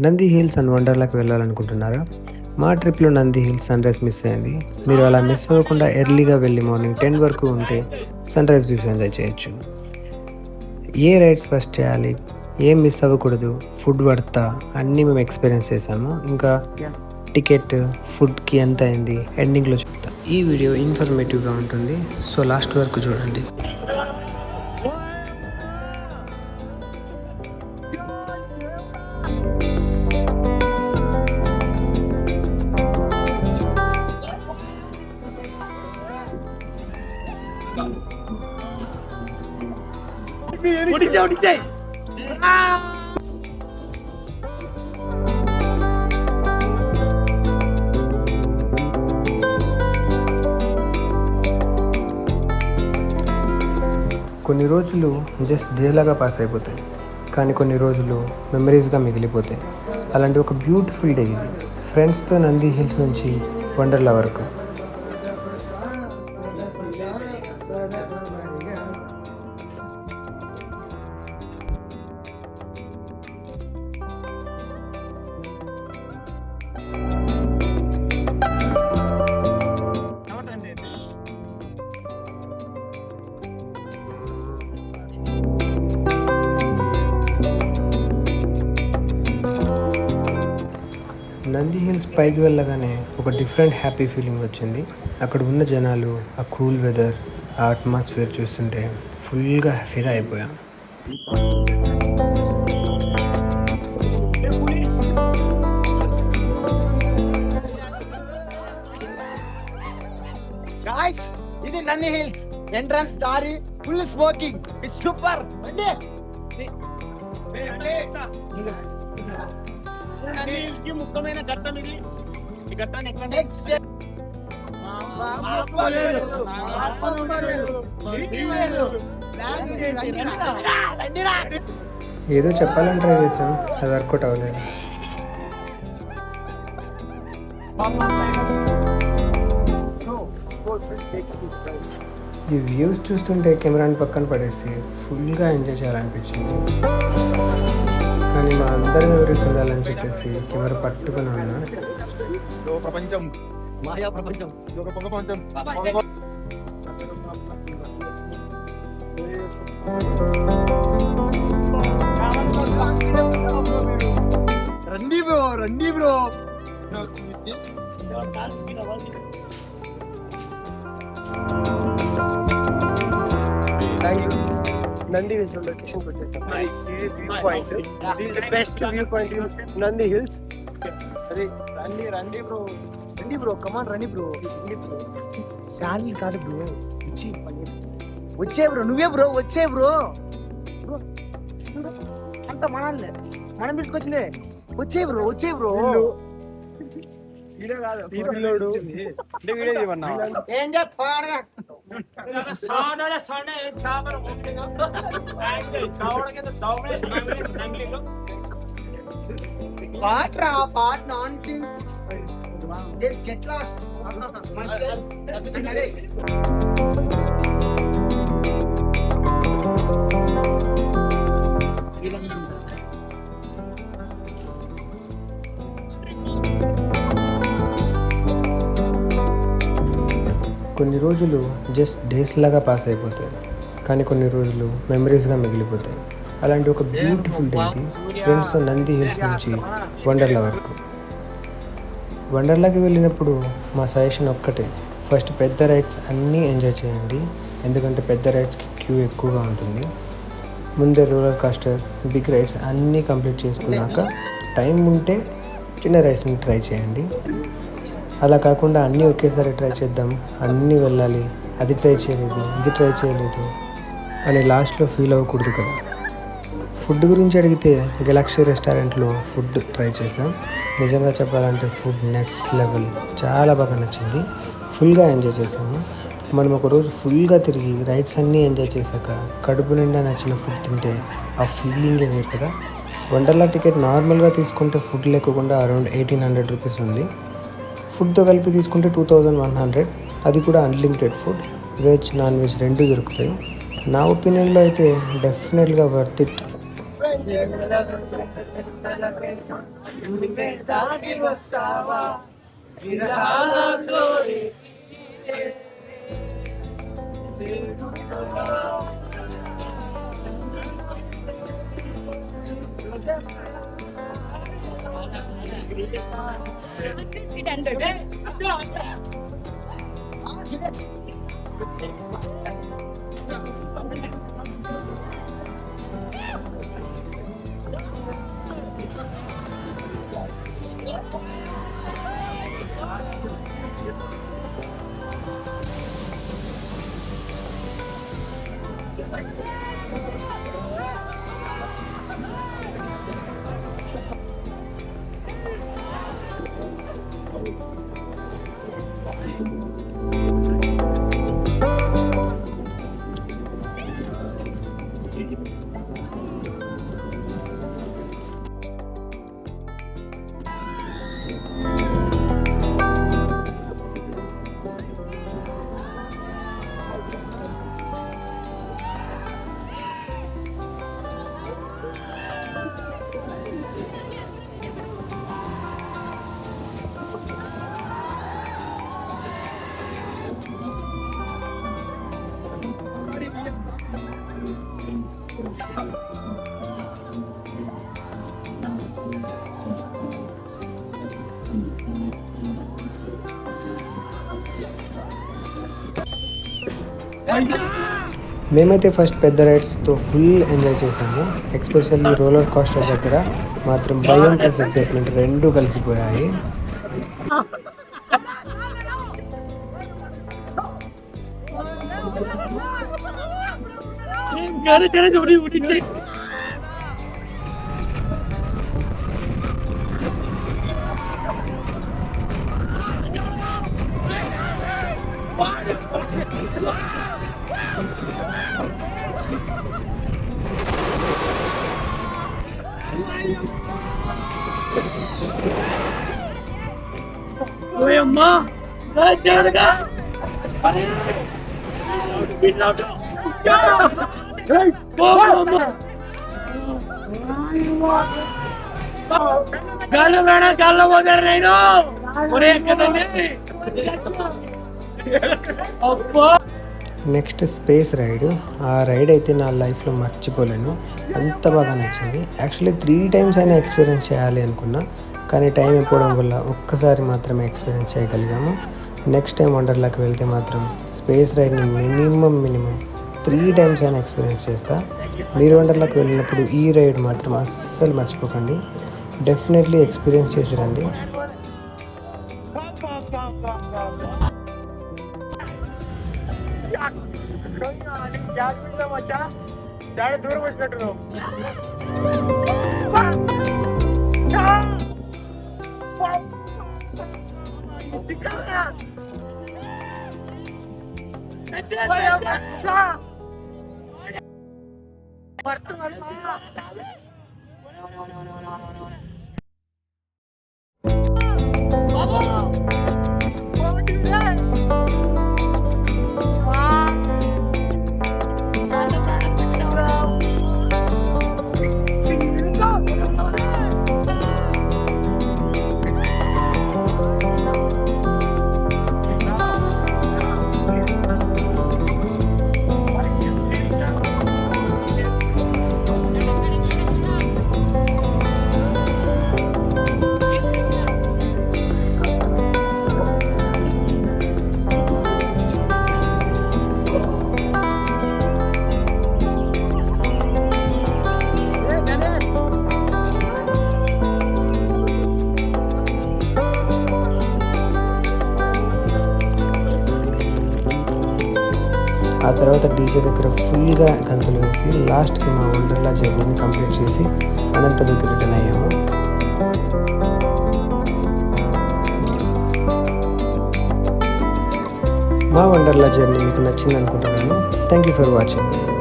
Nandi hills and వండర్లాకి వెళ్ళాలనుకుంటున్నారా? మా ట్రిప్లో Nandi hills sunrise miss అయింది. మీరు అలా మిస్ అవ్వకుండా ఎర్లీగా వెళ్ళి మార్నింగ్ 10 వరకు ఉంటే సన్ రైజ్ వ్యూస్ ఎంజాయ్ చేయొచ్చు. ఏ రైడ్స్ ఫస్ట్ చేయాలి, ఏం మిస్ అవ్వకూడదు, ఫుడ్ వర్తా అన్నీ మేము ఎక్స్పీరియన్స్ చేసాము. ఇంకా టికెట్, ఫుడ్కి ఎంత అయింది ఎండింగ్లో చెప్తా. ఈ వీడియో ఇన్ఫర్మేటివ్గా ఉంటుంది, సో లాస్ట్ వరకు చూడండి. కొన్ని రోజులు జస్ట్ డేలాగా పాస్ అయిపోతాయి, కానీ కొన్ని రోజులు మెమరీస్గా మిగిలిపోతాయి. అలాంటి ఒక బ్యూటిఫుల్ డే ఇది. ఫ్రెండ్స్తో నంది హిల్స్ నుంచి వండర్లా వరకు. నంది హిల్స్ పైకి వెళ్ళగానే ఒక డిఫరెంట్ హ్యాపీ ఫీలింగ్ వచ్చింది. అక్కడ ఉన్న జనాలు, ఆ కూల్ వెదర్, ఆ అట్మాస్ఫియర్ చూస్తుంటే ఫుల్గా ఫిదా అయిపోయాం. గాయ్స్, ఇది నంది హిల్స్ ఎంట్రన్స్ దారి. Full smoking is super. Nandi hills కి ముఖ్యమైన ఘట్టం ఇది. ఈ ఘట్టాన్ని ఎక్కడ ఏదో చెప్పాలని ట్రై చేసాం, అది వర్కౌట్ అవ్వలేదు. ఈ వ్యూస్ చూస్తుంటే కెమెరాని పక్కన పడేసి ఫుల్గా ఎంజాయ్ చేయాలనిపించింది. కానీ మా అందరి మెమరీస్ ఉండాలని చెప్పేసి కెమెరా పట్టుకుని ఉన్నా. ప్రపంచం, మాయా ప్రపంచం, ప్రపంచం. రండి బ్రో, రండి బ్రో. నంది హిల్స్ లొకేషన్కి వచ్చేసాం. View point, the best view point in Nandi hills. అరే రండి, రండి బ్రో, రండి బ్రో, కమాన్ రండి బ్రో. శాలరీ కాదు బ్రో, వచ్చే బ్రో, నువ్వే బ్రో, వచ్చే బ్రో. అంత మనల్ని మనం పెట్టుకొచ్చిందే. వచ్చే బ్రో, వచ్చే బ్రో. ఈ పిల్లోడు ఏం చెప్పాడుగా What part nonsense? Just get lost. Myself and arrest. కొన్ని రోజులు జస్ట్ డేస్ లాగా పాస్ అయిపోతాయి, కానీ కొన్ని రోజులు మెమరీస్గా మిగిలిపోతాయి. అలాంటి ఒక బ్యూటిఫుల్ డే ఇది. ఫ్రెండ్స్తో నంది హిల్స్ నుంచి వండర్లా వరకు. వండర్లాకి వెళ్ళినప్పుడు మా సజెషన్ ఒక్కటే, ఫస్ట్ పెద్ద రైడ్స్ అన్నీ ఎంజాయ్ చేయండి, ఎందుకంటే పెద్ద రైడ్స్కి క్యూ ఎక్కువగా ఉంటుంది. ముందే రోలర్ కాస్టర్, బిగ్ రైడ్స్ అన్నీ కంప్లీట్ చేసుకున్నాక టైం ఉంటే చిన్న రైడ్స్ని ట్రై చేయండి. అలా కాకుండా అన్నీ ఒకేసారి ట్రై చేద్దాం, అన్నీ వెళ్ళాలి, అది ట్రై చేయలేదు, ఇది ట్రై చేయలేదు అని లాస్ట్లో ఫీల్ అవ్వకూడదు కదా. ఫుడ్ గురించి అడిగితే గెలాక్సీ రెస్టారెంట్లో ఫుడ్ ట్రై చేసాం. నిజంగా చెప్పాలంటే ఫుడ్ నెక్స్ట్ లెవెల్, చాలా బాగా నచ్చింది, ఫుల్గా ఎంజాయ్ చేసాము. మనం ఒకరోజు ఫుల్గా తిరిగి రైడ్స్ అన్నీ ఎంజాయ్ చేశాక కడుపు నిండా నచ్చిన ఫుడ్ తింటే ఆ ఫీలింగే వేరు కదా. వండర్లా టికెట్ నార్మల్గా తీసుకుంటే ఫుడ్ లేకుండా అరౌండ్ 1800 రూపీస్ ఉంది. ఫుడ్తో కలిపి తీసుకుంటే 2100, అది కూడా unlimited food, veg non veg రెండు దొరుకుతాయి. నా ఒపీనియన్లో అయితే డెఫినెట్గా వర్త్ ఇట్. దాటి వస్తావా విరహాల జోడి మేమైతే ఫస్ట్ పెద్ద రైడ్స్తో ఫుల్ ఎంజాయ్ చేసాము. ఎక్స్పెషల్లీ రోలర్ కోస్టర్ దగ్గర మాత్రం భయం ప్లస్ ఎక్సైట్మెంట్ రెండూ కలిసిపోయాయి. అమ్మా గాల్లో వేణ గాల్లో పోతారు నేను నెక్స్ట్ స్పేస్ రైడ్. ఆ రైడ్ అయితే నా లైఫ్లో మర్చిపోలేను, అంత బాగా నచ్చింది. యాక్చువల్లీ 3 times అయినా ఎక్స్పీరియన్స్ చేయాలి అనుకున్నా, కానీ టైం అయిపోవడం వల్ల ఒక్కసారి మాత్రమే ఎక్స్పీరియన్స్ చేయగలిగాము. నెక్స్ట్ టైం వండర్లాకి వెళ్తే మాత్రం స్పేస్ రైడ్ని మినిమం 3 times అయినా ఎక్స్పీరియన్స్ చేస్తా. మీరు వండర్లాకి వెళ్ళినప్పుడు ఈ రైడ్ మాత్రం అస్సలు మర్చిపోకండి, డెఫినెట్లీ ఎక్స్పీరియన్స్ చేసి రండి. చాలా దూరం వచ్చినట్టు ఆ తర్వాత డీజే దగ్గర ఫుల్గా గంతులు వేసి లాస్ట్కి మా వండర్లా జర్నీని కంప్లీట్ చేసి అనంతపురికి రిటర్న్ అయ్యాము. మా వండర్లా జర్నీ మీకు నచ్చింది అనుకుంటున్నాను. Thank you for watching.